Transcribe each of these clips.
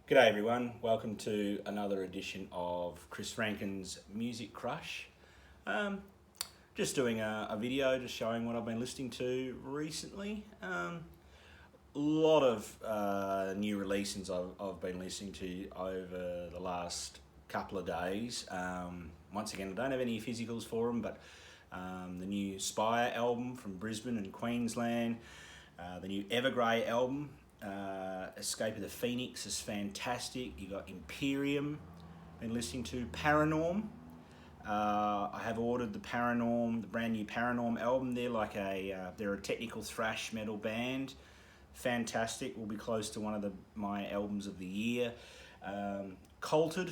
G'day everyone, welcome to another edition of Chris Rankin's Music Crush. Just doing a video just showing what I've been listening to recently. A lot of new releases I've been listening to over the last couple of days. Once again, I don't have any physicals for them, but the new Spire album from Brisbane and Queensland, the new Evergrey album, Escape of the Phoenix is fantastic. You got Empyrean, been listening to Paranorm. I have ordered the Paranorm, the brand new Paranorm album. They're a technical thrash metal band. Fantastic. Will be close to one of my albums of the year. Kaupe,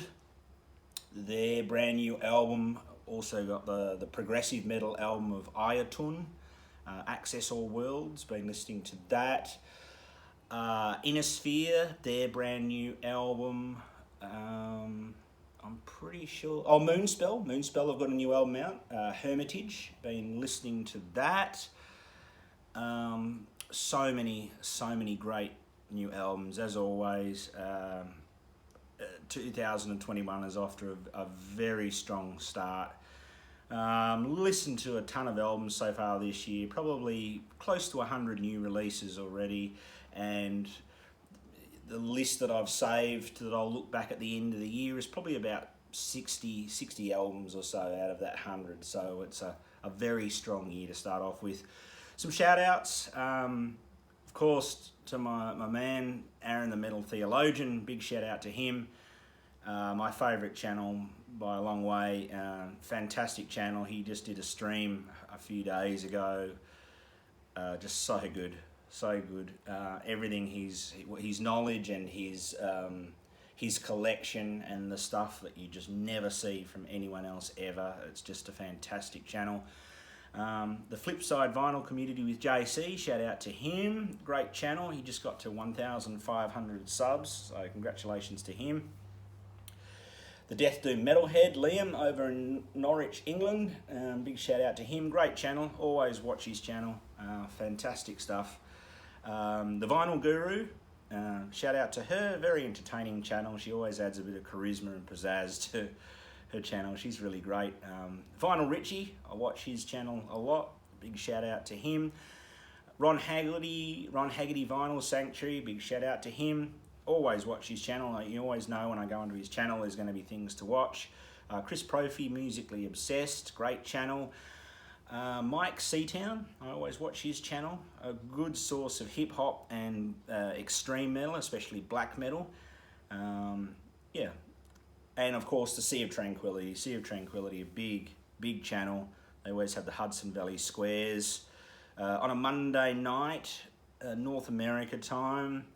their brand new album. Also got the progressive metal album of Iotunn, Access All Worlds. Been listening to that. Innersphere, their brand new album. I'm pretty sure. Oh, Moonspell have got a new album out. Hermitage, been listening to that. So many great new albums as always. 2021 is off to a very strong start. Listened to a ton of albums so far this year, probably close to 100 new releases already, and the list that I've saved that I'll look back at the end of the year is probably about 60 albums or so out of that 100, so it's a very strong year to start off with. Some shout outs, of course, to my man Aaron the Metal Theologian. Big shout out to him. My favourite channel by a long way. Fantastic channel. He just did a stream a few days ago. Just so good. Everything, his knowledge and his collection and the stuff that you just never see from anyone else ever. It's just a fantastic channel. The Flipside Vinyl Community with JC, shout out to him. Great channel. He just got to 1,500 subs, so congratulations to him. The Death Doom Metalhead, Liam, over in Norwich, England. Big shout out to him. Great channel. Always watch his channel. Fantastic stuff. The Vinyl Guru, shout out to her. Very entertaining channel. She always adds a bit of charisma and pizzazz to her channel. She's really great. Vinyl Richie, I watch his channel a lot. Big shout out to him. Ron Haggerty Vinyl Sanctuary. Big shout out to him. Always watch his channel. You always know when I go onto his channel there's going to be things to watch. Chris Propfe, Musically Obsessed, great channel. Myke Seatown, I always watch his channel. A good source of hip hop and extreme metal, especially black metal. Yeah, and of course the Sea of Tranquility. Sea of Tranquility, a big channel. They always have the Hudson Valley Squares on a Monday night, North America time.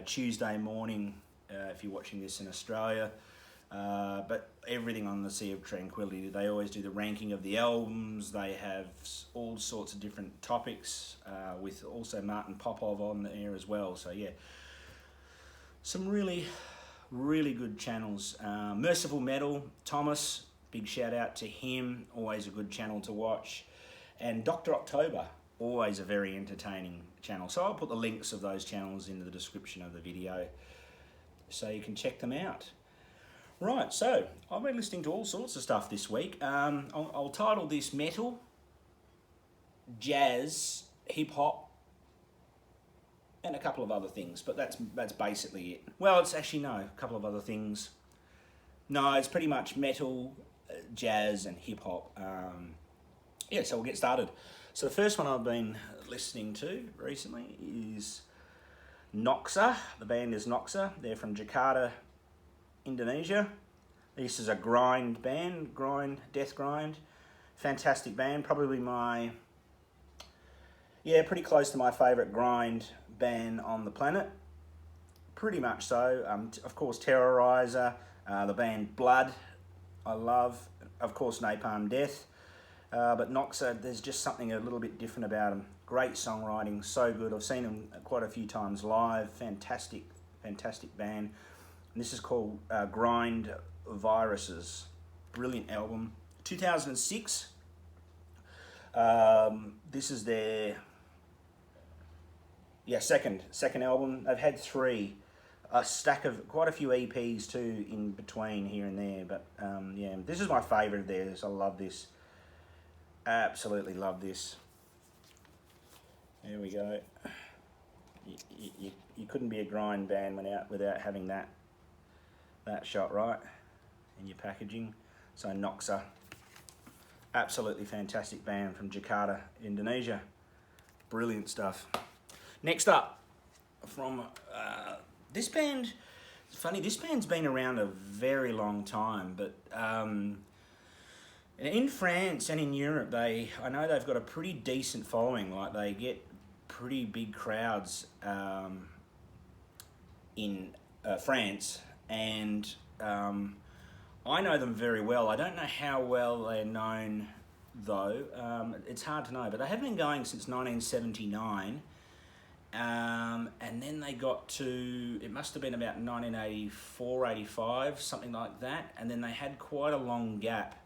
Tuesday morning, if you're watching this in Australia. But everything on the Sea of Tranquility, they always do the ranking of the albums. They have all sorts of different topics, with also Martin Popov on the air as well. So yeah, some really good channels. Mercyful Metal, Thomas, big shout out to him. Always a good channel to watch. And DrOktober, always a very entertaining channel. So I'll put the links of those channels in the description of the video so you can check them out. Right, so I've been listening to all sorts of stuff this week. I'll title this metal, jazz, hip hop, and a couple of other things, but that's basically it. Well, it's actually a couple of other things. No, it's pretty much metal, jazz, and hip hop. Yeah, so we'll get started. So the first one I've been listening to recently is Noxa. The band is Noxa. They're from Jakarta, Indonesia. This is a grind band, death grind. Fantastic band, probably pretty close to my favourite grind band on the planet. Pretty much so. Of course, Terrorizer, the band Blood, I love. Of course, Napalm Death. But Noxa, there's just something a little bit different about them. Great songwriting, so good. I've seen them quite a few times live. Fantastic band. And this is called Grind Viruses. Brilliant album. 2006. This is their second album. They've had three. a stack of quite a few EPs too in between here and there. But yeah, this is my favourite of theirs. I love this. Absolutely love this. There we go. You couldn't be a grind band without having that shot right in your packaging. So Noxa, absolutely fantastic band from Jakarta, Indonesia. Brilliant stuff. Next up, from this band, it's funny, this band's been around a very long time, but in France and in Europe, I know they've got a pretty decent following. Like, they get pretty big crowds in France, and I know them very well. I don't know how well they're known though. It's hard to know, but they have been going since 1979, and then they got to, it must have been about 1984, 85, something like that, and then they had quite a long gap.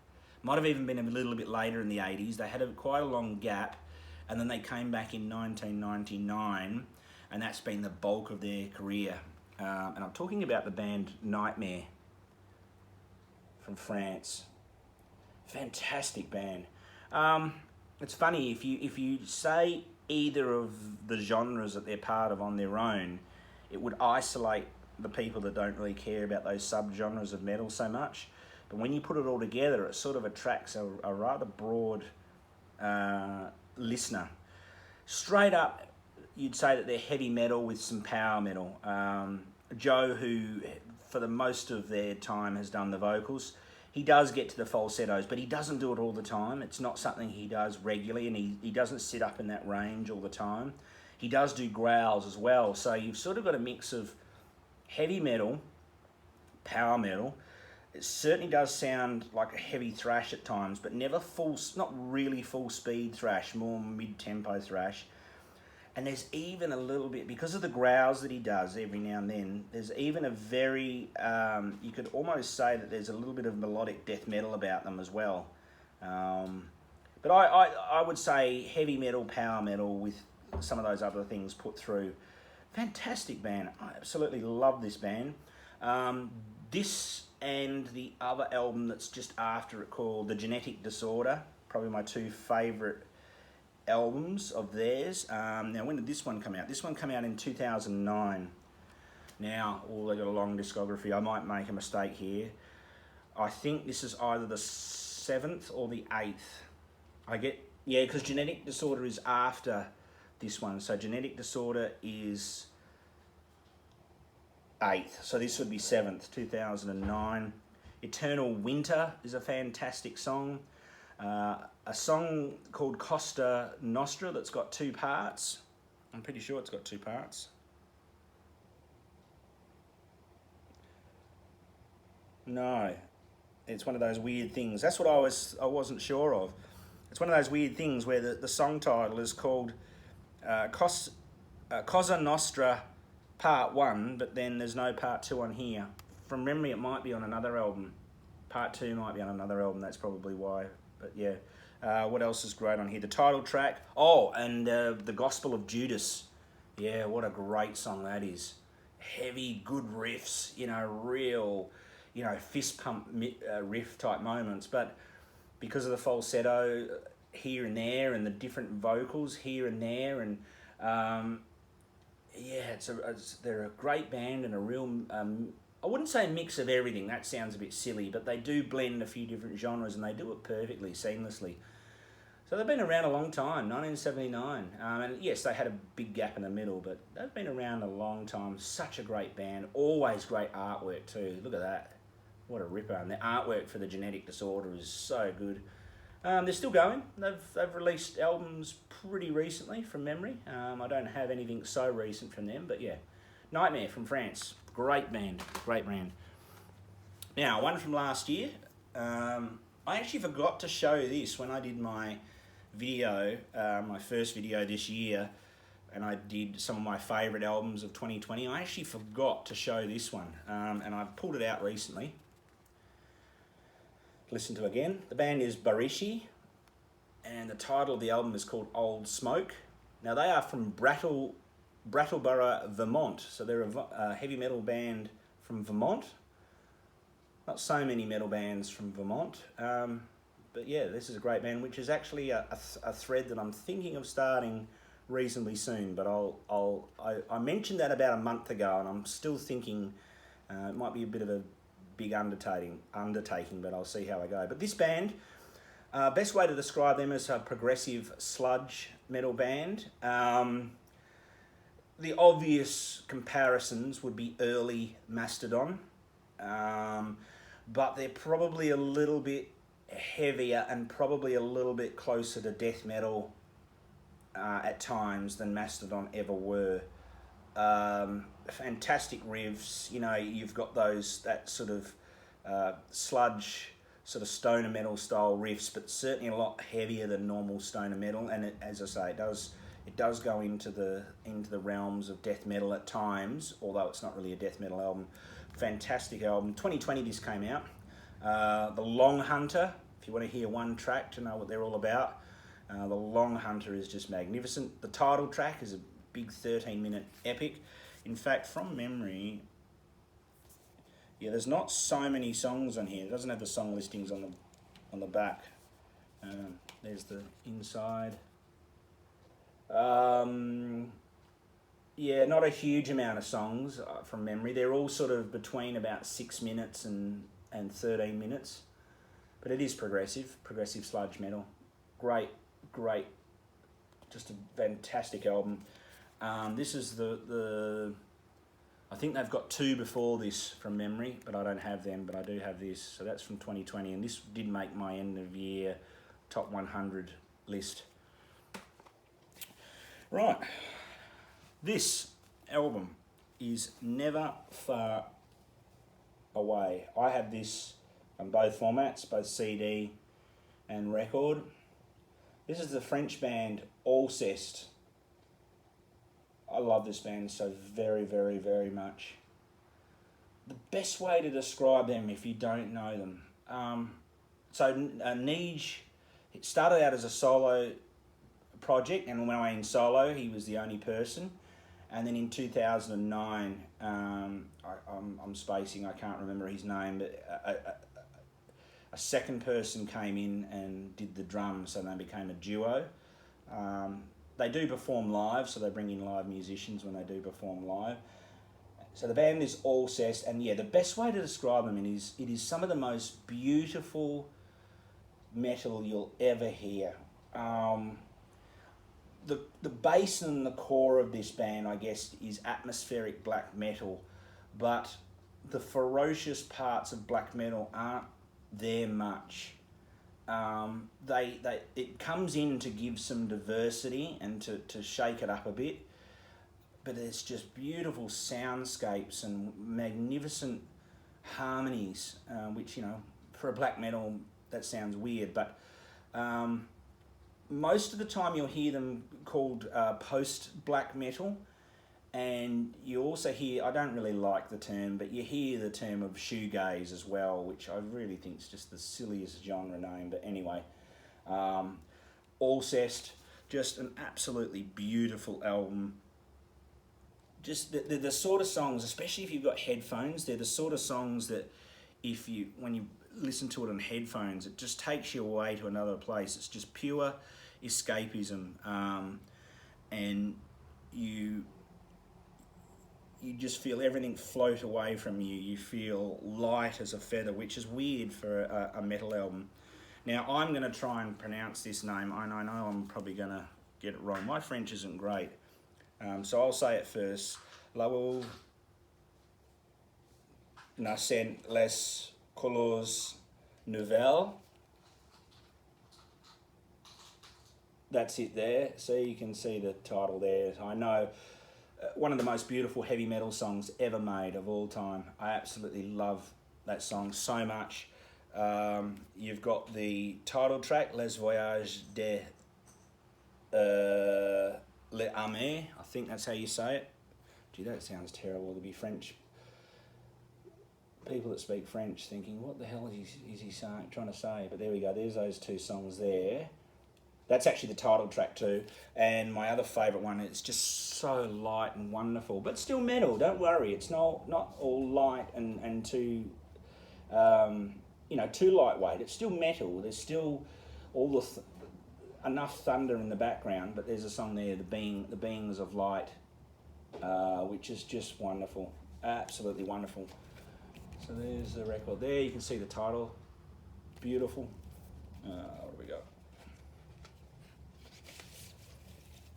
Might have even been a little bit later in the 80s. They had quite a long gap, and then they came back in 1999, and that's been the bulk of their career. And I'm talking about the band Nightmare from France. Fantastic band. It's funny, if you say either of the genres that they're part of on their own, it would isolate the people that don't really care about those sub-genres of metal so much. But when you put it all together, it sort of attracts a rather broad listener. Straight up, you'd say that they're heavy metal with some power metal. Joe, who for the most of their time has done the vocals, he does get to the falsettos, but he doesn't do it all the time. It's not something he does regularly, and he doesn't sit up in that range all the time. He does do growls as well, so you've sort of got a mix of heavy metal, power metal. It certainly does sound like a heavy thrash at times, but never not really full speed thrash, more mid-tempo thrash. And there's even a little bit, because of the growls that he does every now and then, there's even a very, you could almost say that there's a little bit of melodic death metal about them as well. But I would say heavy metal, power metal with some of those other things put through. Fantastic band. I absolutely love this band. This and the other album that's just after it, called The Genetic Disorder, probably my two favourite albums of theirs. Now, when did this one come out? This one came out in 2009. Now, they got a long discography. I might make a mistake here. I think this is either the 7th or the 8th. Because Genetic Disorder is after this one. So Genetic Disorder is 8th. So this would be 7th, 2009. Eternal Winter is a fantastic song. A song called Costa Nostra that's got 2 parts. I'm pretty sure it's got 2 parts. No, it's one of those weird things. That's what I wasn't sure of. It's one of those weird things where the song title is called Cosa Nostra Part 1, but then there's no Part 2 on here. From memory, it might be on another album. Part 2 might be on another album, that's probably why. But yeah, what else is great on here? The title track. Oh, and the Gospel of Judas. Yeah, what a great song that is. Heavy, good riffs, real, fist pump riff type moments. But because of the falsetto here and there and the different vocals here and there, and they're a great band and a real, I wouldn't say a mix of everything, that sounds a bit silly, but they do blend a few different genres and they do it perfectly, seamlessly. So they've been around a long time, 1979. And yes, they had a big gap in the middle, but they've been around a long time. Such a great band, always great artwork too. Look at that, what a ripper. And the artwork for The Genetic Disorder is so good. They're still going. They've released albums pretty recently from memory. I don't have anything so recent from them, but yeah. Nightmare from France. Great band. Great band. Now, one from last year. I actually forgot to show this when I did my video, my first video this year, and I did some of my favourite albums of 2020. I actually forgot to show this one, and I pulled it out recently. Listen to again. The band is Barishi, and the title of the album is called Old Smoke. Now, they are from Brattleboro, Vermont. So they're a heavy metal band from Vermont. Not so many metal bands from Vermont. But yeah, this is a great band, which is actually a thread that I'm thinking of starting reasonably soon. But I mentioned that about a month ago, and I'm still thinking it might be a bit of a big undertaking, but I'll see how I go. But this band, best way to describe them is a progressive sludge metal band. The obvious comparisons would be early Mastodon, but they're probably a little bit heavier and probably a little bit closer to death metal at times than Mastodon ever were. Fantastic riffs, you know, you've got that sort of sludge, sort of stoner metal style riffs, but certainly a lot heavier than normal stoner metal. And as I say, it does go into the realms of death metal at times, although it's not really a death metal album. Fantastic album. 2020 this came out. The Long Hunter, if you want to hear one track to know what they're all about, The Long Hunter is just magnificent. The title track is a big 13-minute epic. In fact, from memory, yeah, there's not so many songs on here. It doesn't have the song listings on the back. There's the inside. Yeah, not a huge amount of songs from memory. They're all sort of between about 6 minutes and 13 minutes. But it is progressive sludge metal. Great, just a fantastic album. This is the I think they've got 2 before this from memory, but I don't have them, but I do have this. So that's from 2020, and this did make my end of year top 100 list. Right, this album is Never Far Away. I have this on both formats, both CD and record. This is the French band Alceste. I love this band so very, very, very much. The best way to describe them if you don't know them. Nige, it started out as a solo project, and when I mean solo, he was the only person. And then in 2009, I'm spacing, I can't remember his name, but a second person came in and did the drums, and they became a duo. They do perform live, so they bring in live musicians when they do perform live. So the band is Alceste, and yeah, the best way to describe them is it is some of the most beautiful metal you'll ever hear. The bass and the core of this band, I guess, is atmospheric black metal, but the ferocious parts of black metal aren't there much. It comes in to give some diversity and to shake it up a bit, but it's just beautiful soundscapes and magnificent harmonies, which, you know, for a black metal that sounds weird, but most of the time you'll hear them called post-black metal, and you also hear, I don't really like the term, but you hear the term of shoegaze as well, which I really think is just the silliest genre name, but anyway. Alceste, just an absolutely beautiful album. Just the sort of songs, especially if you've got headphones, they're the sort of songs that when you listen to it on headphones, it just takes you away to another place. It's just pure escapism, and you just feel everything float away from you. You feel light as a feather, which is weird for a metal album. Now, I'm going to try and pronounce this name, and I know I'm probably going to get it wrong. My French isn't great, so I'll say it first. Là naissent les couleurs nouvelles. That's it there. So you can see the title there. I know one of the most beautiful heavy metal songs ever made of all time. I absolutely love that song so much. You've got the title track, Les Voyages de l'Alamare. I think that's how you say it. Gee, that sounds terrible to be French. People that speak French thinking, what the hell is he trying to say? But there we go, there's those 2 songs there. That's actually the title track too. And my other favourite one, it's just so light and wonderful, but still metal. Don't worry, it's not all light and too, too lightweight. It's still metal. There's still all enough thunder in the background, but there's a song there, the Beings of Light, which is just wonderful, absolutely wonderful. So there's the record there. You can see the title, beautiful. What do we got?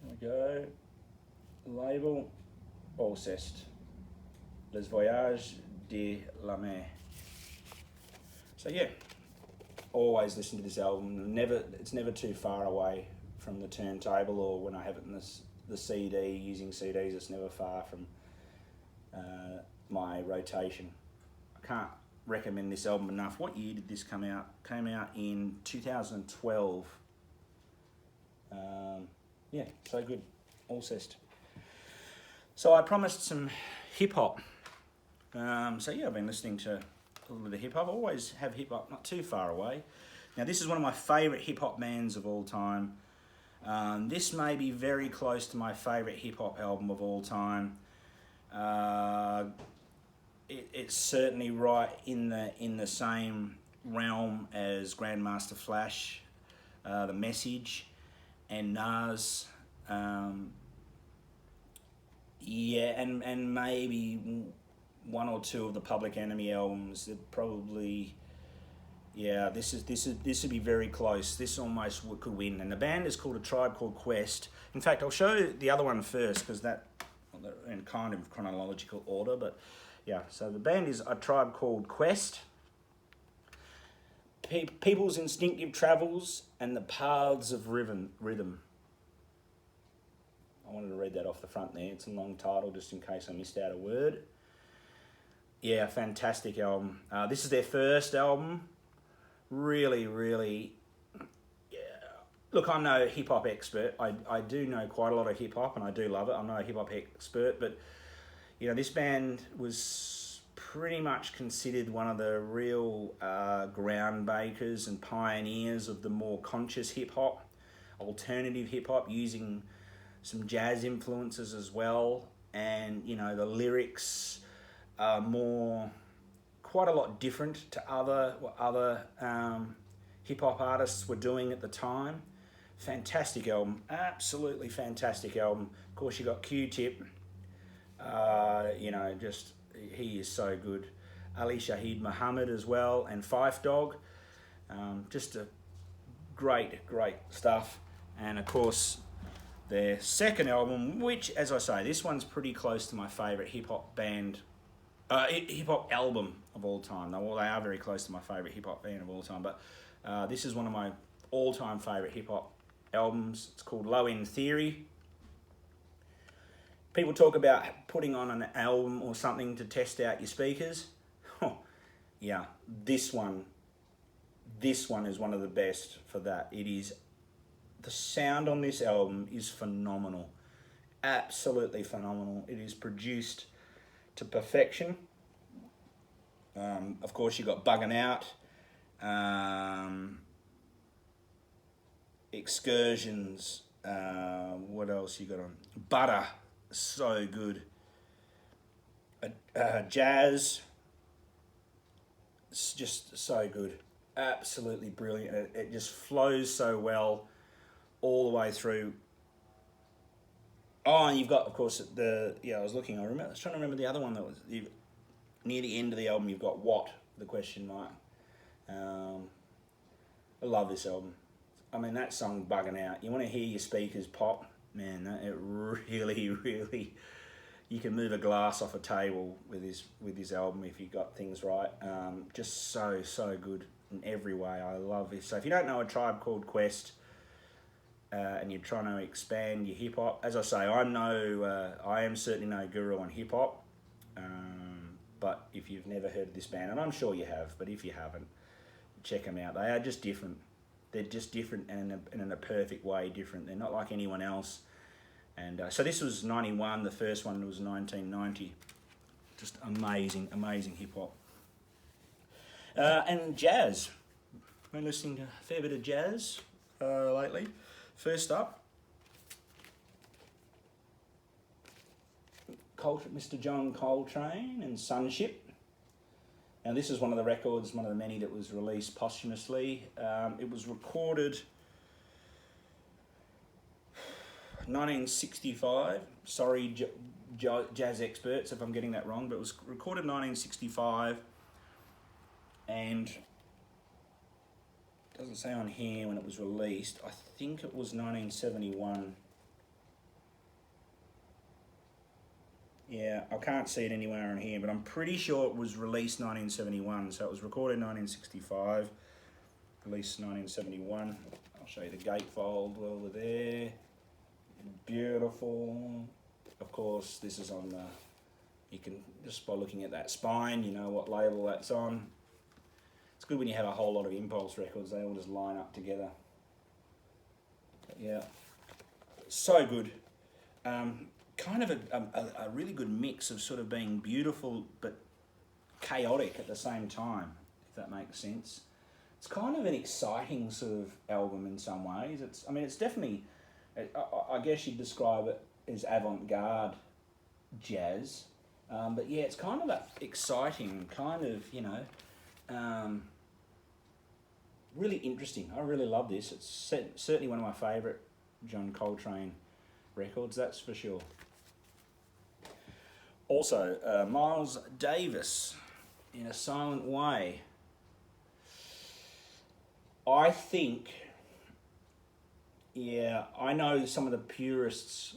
There we go. Label, Alceste, Les Voyages de l'Alamare. So yeah, always listen to this album. It's never too far away from the turntable, or when I have it in the CD, using CDs, it's never far from my rotation. I can't recommend this album enough. What year did this come out? Came out in 2012. Yeah, so good. Alceste. So I promised some hip hop. So yeah, I've been listening to a little bit of hip hop. I always have hip hop not too far away. Now this is one of my favourite hip hop bands of all time. This may be very close to my favourite hip hop album of all time. It's certainly right in the same realm as Grandmaster Flash, The Message, and Nous. And maybe one or two of the Public Enemy albums. That probably, this would be very close. This almost could win. And the band is called A Tribe Called Quest. In fact, I'll show you the other one first, because they're in kind of chronological order. But yeah, so the band is A Tribe Called Quest. People's Instinctive Travels and the Paths of Rhythm. I wanted to read that off the front there. It's a long title, just in case I missed out a word. Yeah, fantastic album. This is their first album. Really, really... Yeah. Look, I'm no hip-hop expert. I do know quite a lot of hip-hop, and I do love it. I'm not a hip-hop expert, but this band was pretty much considered one of the real groundbreakers and pioneers of the more conscious hip-hop, alternative hip-hop, using some jazz influences as well, and the lyrics are quite a lot different to what other hip-hop artists were doing at the time. Fantastic album, absolutely fantastic album. Of course, you got Q-Tip, he is so good. Ali Shaheed Muhammad as well, and Phife Dawg, just a great stuff. And of course, their second album, which, as I say, this one's pretty close to my favourite hip-hop album of all time. Well, they are very close to my favourite hip-hop band of all time, but this is one of my all-time favourite hip-hop albums. It's called Low End Theory. People talk about putting on an album or something to test out your speakers. Yeah, this one is one of the best for that. It is... The sound on this album is phenomenal. Absolutely phenomenal. It is produced to perfection. Of course, you got Bugging Out, Excursions, what else you got on? Butter, so good. Jazz, it's just so good. Absolutely brilliant. It just flows so well all the way through. Oh, and you've got, of course, I was trying to remember the other one that was near the end of the album. You've got What, the question mark. I love this album. I mean, that song, Bugging Out, you want to hear your speakers pop, man, it really, you can move a glass off a table with his album if you got things right. Just so good in every way. I love this. So if you don't know A Tribe Called Quest, and you're trying to expand your hip hop, as I say, I am certainly no guru on hip hop, but if you've never heard of this band, and I'm sure you have, but if you haven't, check them out. They are just different. They're just different, and in a perfect way different. They're not like anyone else. And so this was 91. The first one was 1990. Just amazing hip hop. And jazz. I've been listening to a fair bit of jazz lately. First up, Mr. John Coltrane and Sunship. Now this is one of the records, one of the many that was released posthumously. It was recorded 1965. Sorry, jazz experts if I'm getting that wrong, but it was recorded 1965, and it doesn't say on here when it was released. I think it was 1971. Yeah, I can't see it anywhere on here, but I'm pretty sure it was released 1971. So it was recorded 1965, released 1971. I'll show you the gatefold while we're there. Beautiful. Of course, this is on the, you can, just by looking at that spine, you know what label that's on. It's good when you have a whole lot of Impulse records, they all just line up together. But yeah, so good. Kind of a really good mix of sort of being beautiful but chaotic at the same time, if that makes sense. It's kind of an exciting sort of album in some ways. It's definitely, I guess you'd describe it as avant-garde jazz, but yeah, it's kind of that exciting, kind of, you know, really interesting. I really love this. It's certainly one of my favourite John Coltrane records, that's for sure. Also, Miles Davis, In a Silent Way. I think, yeah, I know some of the purists,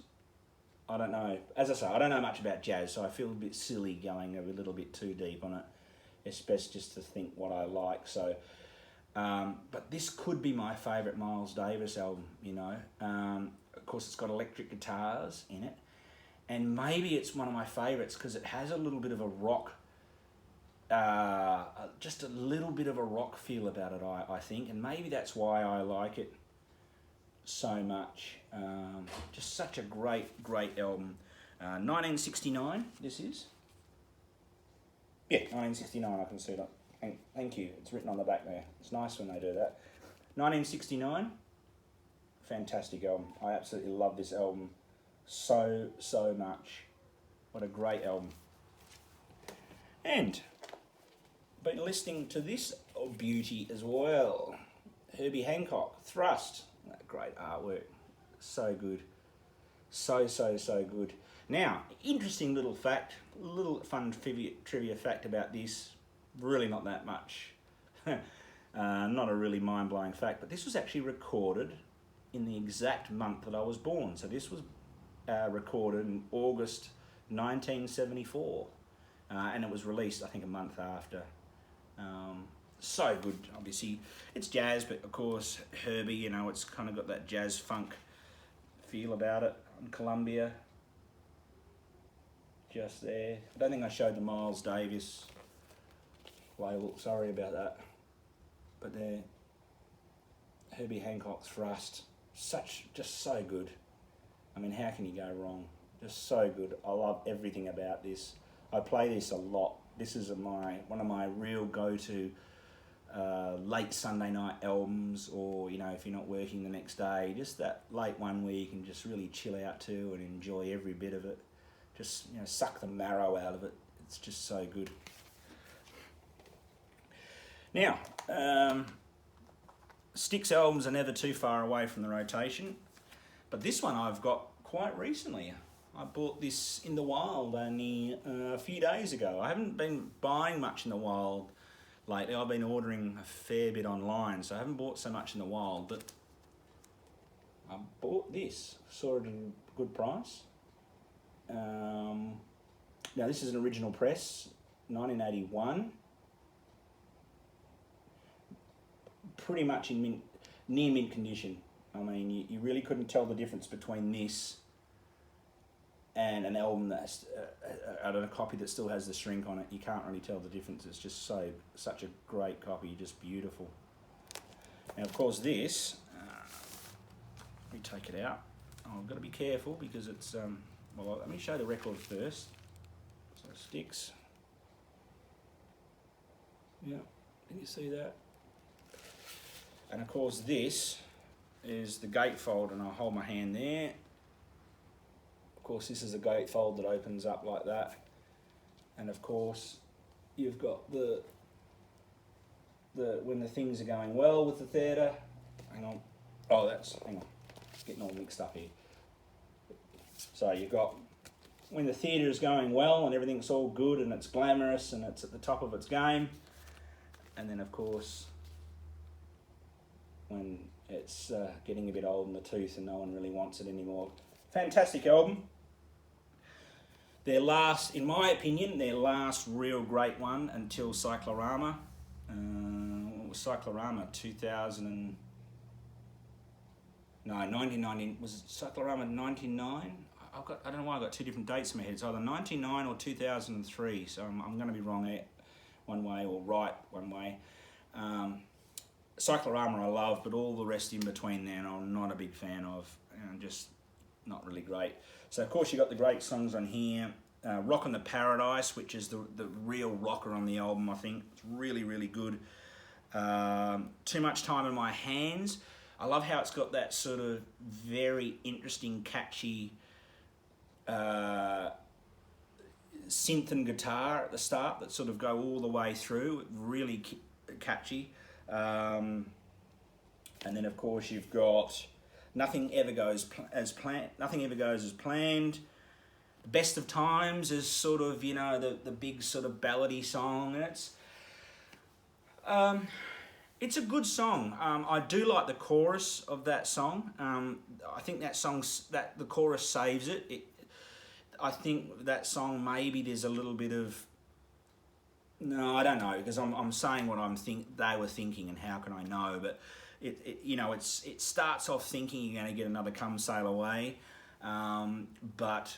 I don't know, as I say, I don't know much about jazz, so I feel a bit silly going a little bit too deep on it. It's best just to think what I like, so, but this could be my favourite Miles Davis album, you know. Of course, it's got electric guitars in it, and maybe it's one of my favourites because it has a little bit of a rock, just a little bit of a rock feel about it, I think, and maybe that's why I like it so much. Just such a great album. 1969, this is. Yeah, 1969, I can see that. Thank you, it's written on the back there. It's nice when they do that. 1969. Fantastic album. I absolutely love this album so much. What a great album. And been listening to this beauty as well. Herbie Hancock, Thrust. That great artwork. So good. So good. Now, interesting little fact, little fun trivia fact about this. Really not that much. Not a really mind-blowing fact, but this was actually recorded in the exact month that I was born. So this was recorded in August 1974, and it was released, I think, a month after. So good. Obviously, it's jazz, but of course, Herbie, you know, it's kind of got that jazz funk feel about it on Columbia. Just there. I don't think I showed the Miles Davis label. Sorry about that. But there, Herbie Hancock Thrust. Just so good. I mean, how can you go wrong? Just so good. I love everything about this. I play this a lot. This is one of my real go-to late Sunday night albums, or, you know, if you're not working the next day, just that late one where you can just really chill out to and enjoy every bit of it. Just, you know, suck the marrow out of it. It's just so good. Now, Styx albums are never too far away from the rotation, but this one I've got quite recently. I bought this in the wild only a few days ago. I haven't been buying much in the wild lately. I've been ordering a fair bit online, so I haven't bought so much in the wild, but I bought this. Saw it at a good price. Now this is an original press, 1981. Pretty much in near mint condition. I mean, you really couldn't tell the difference between this and an album that's a copy that still has the shrink on it. You can't really tell the difference. It's just such a great copy, just beautiful. Now, of course, this, let me take it out. Oh, I've got to be careful because it's, well, let me show the record first. So Styx. Yeah, can you see that? And of course this is the gatefold, and I'll hold my hand there. Of course, this is a gatefold that opens up like that, and of course, you've got the when the things are going well with the theatre. Hang on. Oh, hang on. It's getting all mixed up here. So you've got when the theatre is going well and everything's all good and it's glamorous and it's at the top of its game, and then of course when it's getting a bit old in the tooth and no one really wants it anymore. Fantastic album. Their last, in my opinion, their last real great one until Cyclorama. What was Cyclorama? 1990. Was it Cyclorama 99? I don't know why I got two different dates in my head. It's either 99 or 2003. So I'm going to be wrong one way or right one way. Cyclorama I love, but all the rest in between there I'm not a big fan of. Just not really great. So of course you got the great songs on here. Rock on the Paradise, which is the real rocker on the album, I think. It's really, really good. Too Much Time in My Hands. I love how it's got that sort of very interesting, catchy synth and guitar at the start that sort of go all the way through. Really catchy. And then of course you've got Nothing Ever Goes as Planned. Nothing Ever Goes as Planned. Best of Times is sort of, you know, the big sort of ballady song, and it's a good song. I do like the chorus of that song. I think that the chorus saves it. I think that song maybe there's a little bit of, no, I don't know, because I'm saying what they were thinking, and how can I know? But it starts off thinking you're going to get another Come Sail Away, but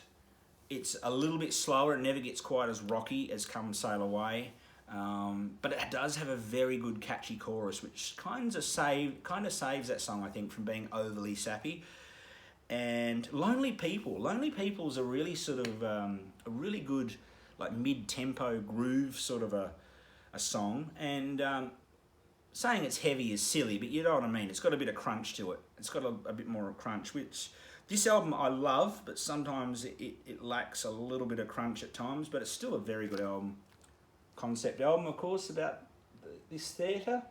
it's a little bit slower. It never gets quite as rocky as Come Sail Away, but it does have a very good catchy chorus, which kind of saves that song, I think, from being overly sappy. And Lonely People's a really sort of a really good, like, mid-tempo groove sort of a song, and saying it's heavy is silly, but you know what I mean. It's got a bit of crunch to it. It's got a bit more of crunch, which this album I love, but sometimes it lacks a little bit of crunch at times, but it's still a very good album. Concept album, of course, about this theatre.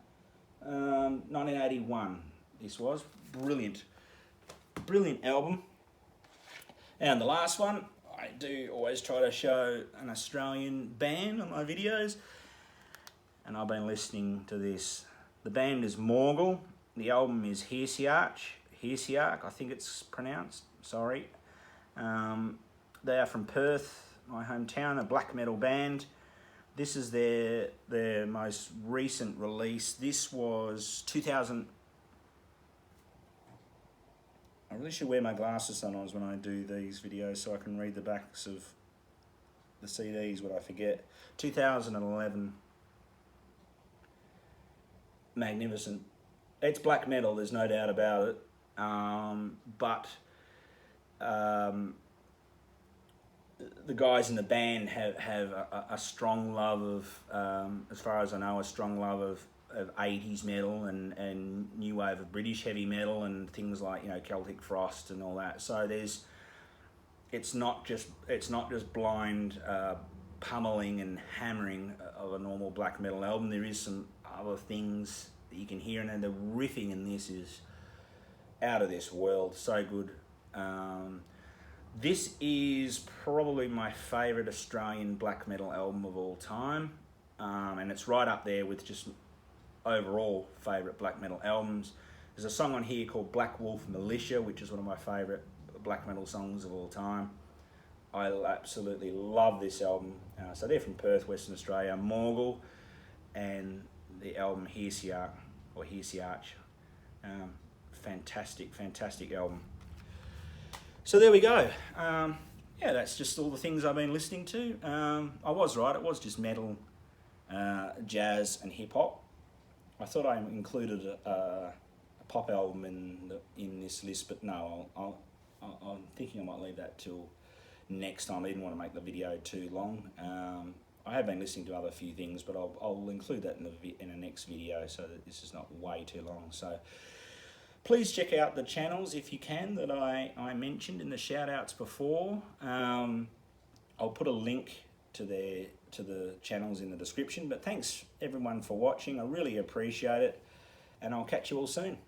1981, this was. Brilliant album. And the last one, I do always try to show an Australian band on my videos, and I've been listening to this. The band is Morgul. The album is Hermitage, I think it's pronounced, sorry. They are from Perth, my hometown, a black metal band. This is their most recent release. This was 2000. I really should wear my glasses sometimes when I do these videos so I can read the backs of the CDs, what I forget. 2011. Magnificent. It's black metal, there's no doubt about it. But the guys in the band have a strong love of, as far as I know, a strong love of 80s metal and new wave of British heavy metal and things like, you know, Celtic Frost and all that. So it's not just blind pummeling and hammering of a normal black metal album. There is some other things that you can hear, and then the riffing in this is out of this world. So good. This is probably my favourite Australian black metal album of all time, and it's right up there with just overall favourite black metal albums. There's a song on here called Black Wolf Militia, which is one of my favourite black metal songs of all time. I absolutely love this album. So they're from Perth, Western Australia, Morgul, and the album Hermitage. Fantastic album. So there we go. Yeah, that's just all the things I've been listening to. I was right, it was just metal, jazz and hip hop. I thought I included a pop album in this list, but no, I'm thinking I might leave that till next time. I didn't want to make the video too long. I have been listening to other few things, but I'll include that in the next video so that this is not way too long. So Please check out the channels if you can that I mentioned in the shout outs before. I'll put a link to the channels in the description, but thanks everyone for watching. I really appreciate it, and I'll catch you all soon.